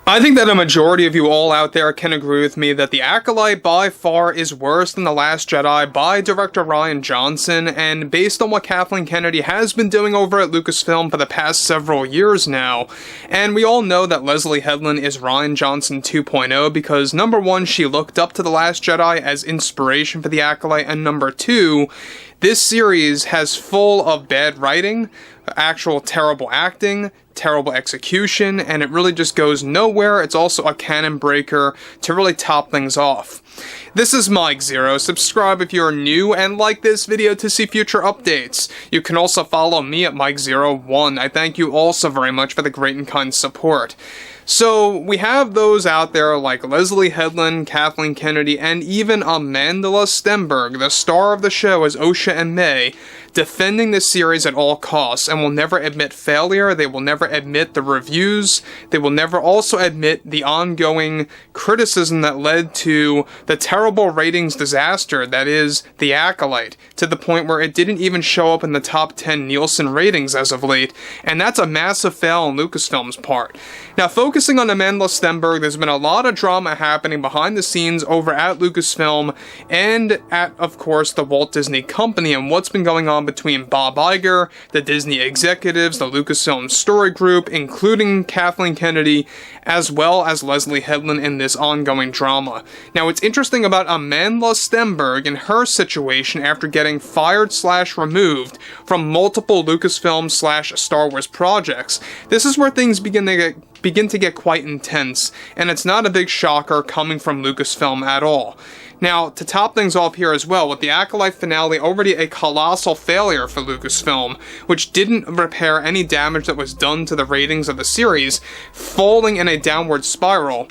I think that a majority of you all out there can agree with me that The Acolyte by far is worse than The Last Jedi by director Rian Johnson, and based on what Kathleen Kennedy has been doing over at Lucasfilm for the past several years now, and we all know that Leslye Headland is Rian Johnson 2.0 because number one, she looked up to The Last Jedi as inspiration for The Acolyte, and number two, this series has full of bad writing, actual terrible acting, terrible execution, and it really just goes nowhere. It's also a canon breaker to really top things off. This is Mike Zero. Subscribe if you're new and like this video to see future updates. You can also follow me at Mike01. I thank you all so very much for the great and kind support. So, we have those out there like Leslye Headland, Kathleen Kennedy, and even Amandla Stenberg, the star of the show as Osha and May, defending this series at all costs and will never admit failure. They will never admit the reviews. They will never also admit the ongoing criticism that led to the terrible ratings disaster that is The Acolyte, to the point where it didn't even show up in the top 10 Nielsen ratings as of late, and that's a massive fail on Lucasfilm's part. Now, focusing on Amandla Stenberg, there's been a lot of drama happening behind the scenes over at Lucasfilm and at, of course, the Walt Disney Company, and what's been going on between Bob Iger, the Disney executives, the Lucasfilm story group, including Kathleen Kennedy, as well as Leslye Headland in this ongoing drama. Now, what's interesting about Amandla Stenberg and her situation after getting fired/removed from multiple Lucasfilm/Star Wars projects, this is where things begin to get quite intense, and it's not a big shocker coming from Lucasfilm at all. Now, to top things off here as well, with the Acolyte finale already a colossal failure for Lucasfilm, which didn't repair any damage that was done to the ratings of the series, falling in a downward spiral,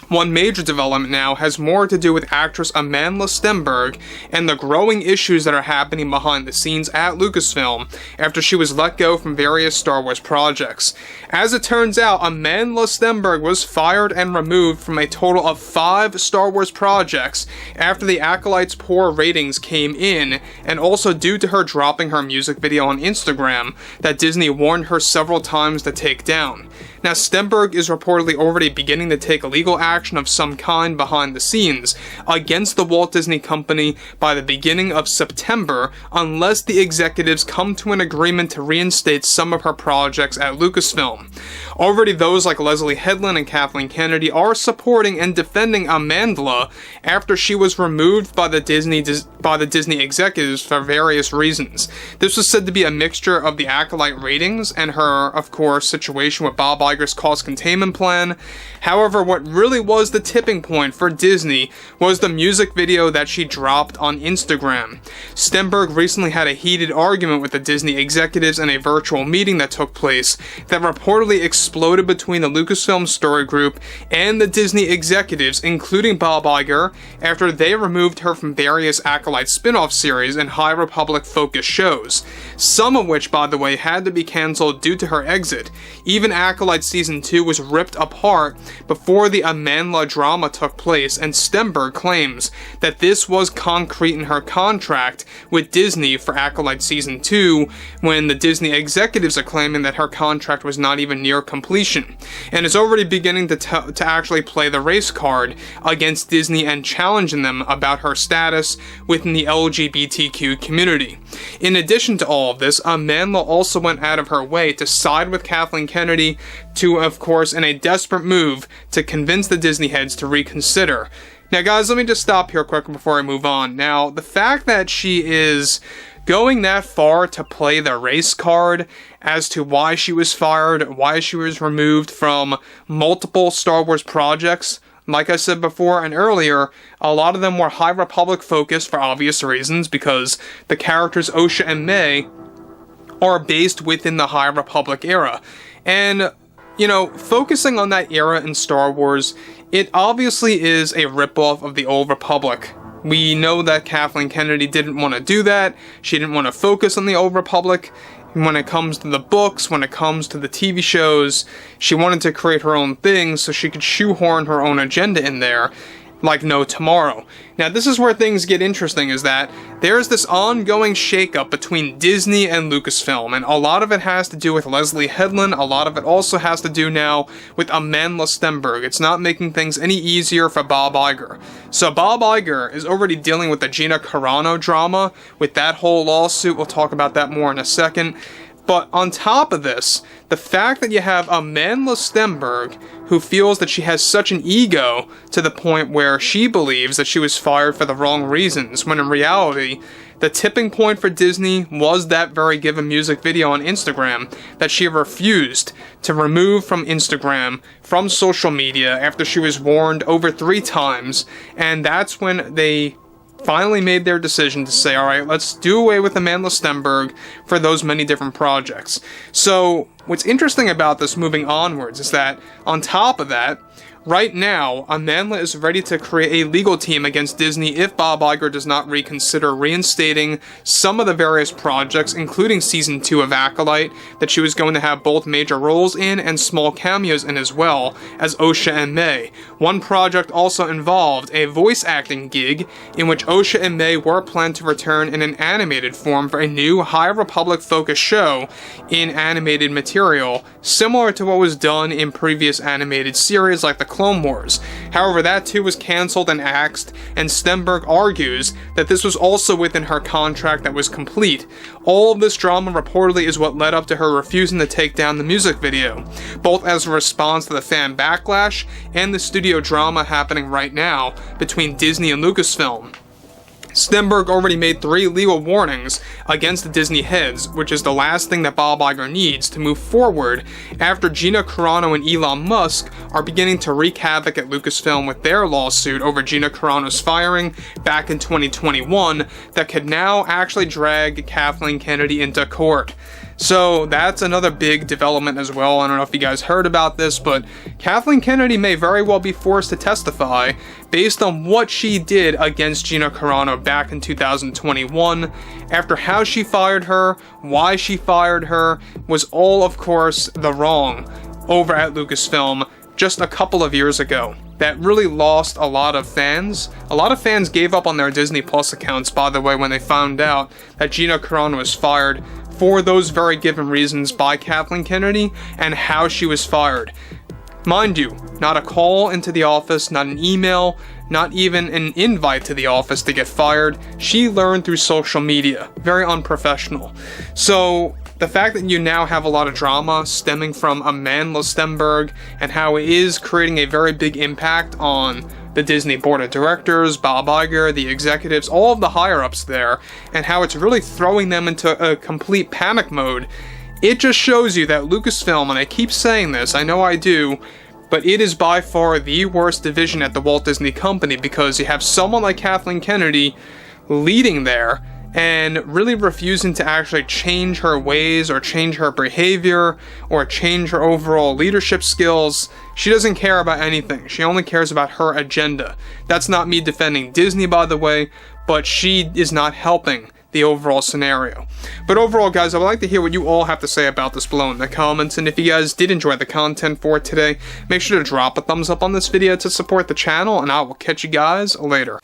one major development now has more to do with actress Amandla Stenberg and the growing issues that are happening behind the scenes at Lucasfilm after she was let go from various Star Wars projects. As it turns out, Amandla Stenberg was fired and removed from a total of 5 Star Wars projects after The Acolyte's poor ratings came in, and also due to her dropping her music video on Instagram that Disney warned her several times to take down. Now, Stenberg is reportedly already beginning to take legal action of some kind behind the scenes against the Walt Disney Company by the beginning of September, unless the executives come to an agreement to reinstate some of her projects at Lucasfilm. Already those like Leslye Headland and Kathleen Kennedy are supporting and defending Amandla after she was removed by the Disney executives for various reasons. This was said to be a mixture of the Acolyte ratings and her, of course, situation with Bob Iger's cost containment plan. However, what really was the tipping point for Disney was the music video that she dropped on Instagram. Stenberg recently had a heated argument with the Disney executives in a virtual meeting that took place that reportedly exploded between the Lucasfilm story group and the Disney executives, including Bob Iger, after they removed her from various Acolyte spin-off series and High Republic-focused shows, some of which, by the way, had to be cancelled due to her exit. Even Acolyte Season 2 was ripped apart before the Amandla drama took place, and Stenberg claims that this was concrete in her contract with Disney for Acolyte Season 2, when the Disney executives are claiming that her contract was not even near completion, and is already beginning to actually play the race card against Disney and challenging them about her status within the LGBTQ community. In addition to all of this, Amandla also went out of her way to side with Kathleen Kennedy to, of course, in a desperate move to convince the Disney heads to reconsider. Now guys, let me just stop here quick before I move on. Now, the fact that she is going that far to play the race card as to why she was fired, why she was removed from multiple Star Wars projects, like I said before and earlier, a lot of them were High Republic focused for obvious reasons because the characters Osha and May are based within the High Republic era. And, you know, focusing on that era in Star Wars, it obviously is a ripoff of the Old Republic. We know that Kathleen Kennedy didn't want to do that. She didn't want to focus on the Old Republic. When it comes to the books, when it comes to the TV shows, she wanted to create her own thing so she could shoehorn her own agenda in there. like no tomorrow. Now this is where things get interesting, is that there's this ongoing shakeup between Disney and Lucasfilm, and a lot of it has to do with Leslye Headland, a lot of it also has to do now with Amandla Stenberg. It's not making things any easier for Bob Iger. So Bob Iger is already dealing with the Gina Carano drama, with that whole lawsuit. We'll talk about that more in a second. But on top of this, the fact that you have Amandla Stenberg, who feels that she has such an ego to the point where she believes that she was fired for the wrong reasons, when in reality, the tipping point for Disney was that very given music video on Instagram that she refused to remove from Instagram, from social media, after she was warned over 3 times, and that's when they finally made their decision to say, alright, let's do away with Amandla Stenberg for those many different projects. So, what's interesting about this moving onwards is that, on top of that, right now, Amandla is ready to create a legal team against Disney if Bob Iger does not reconsider reinstating some of the various projects, including Season 2 of Acolyte, that she was going to have both major roles in and small cameos in as well, as Osha and May. One project also involved a voice acting gig, in which Osha and May were planned to return in an animated form for a new High Republic-focused show in animated material, similar to what was done in previous animated series like the Clone Wars. However, that too was cancelled and axed, and Stenberg argues that this was also within her contract that was complete. All of this drama reportedly is what led up to her refusing to take down the music video, both as a response to the fan backlash and the studio drama happening right now between Disney and Lucasfilm. Stenberg already made 3 legal warnings against the Disney heads, which is the last thing that Bob Iger needs to move forward after Gina Carano and Elon Musk are beginning to wreak havoc at Lucasfilm with their lawsuit over Gina Carano's firing back in 2021 that could now actually drag Kathleen Kennedy into court. So that's another big development as well. I don't know if you guys heard about this, but Kathleen Kennedy may very well be forced to testify based on what she did against Gina Carano back in 2021, after how she fired her, why she fired her, was all, of course, the wrong over at Lucasfilm just a couple of years ago. That really lost a lot of fans. A lot of fans gave up on their Disney Plus accounts, by the way, when they found out that Gina Carano was fired for those very given reasons by Kathleen Kennedy and how she was fired. Mind you, not a call into the office, not an email, not even an invite to the office to get fired. She learned through social media. Very unprofessional. So the fact that you now have a lot of drama stemming from Amandla Stenberg and how it is creating a very big impact on the Disney board of directors, Bob Iger, the executives, all of the higher-ups there, and how it's really throwing them into a complete panic mode, it just shows you that Lucasfilm, and I keep saying this, I know I do, but it is by far the worst division at the Walt Disney Company, because you have someone like Kathleen Kennedy leading there, and really refusing to actually change her ways or change her behavior or change her overall leadership skills. She doesn't care about anything. She only cares about her agenda. That's not me defending Disney, by the way, but she is not helping the overall scenario. But overall, guys, I would like to hear what you all have to say about this below in the comments, and if you guys did enjoy the content for today, make sure to drop a thumbs up on this video to support the channel, and I will catch you guys later.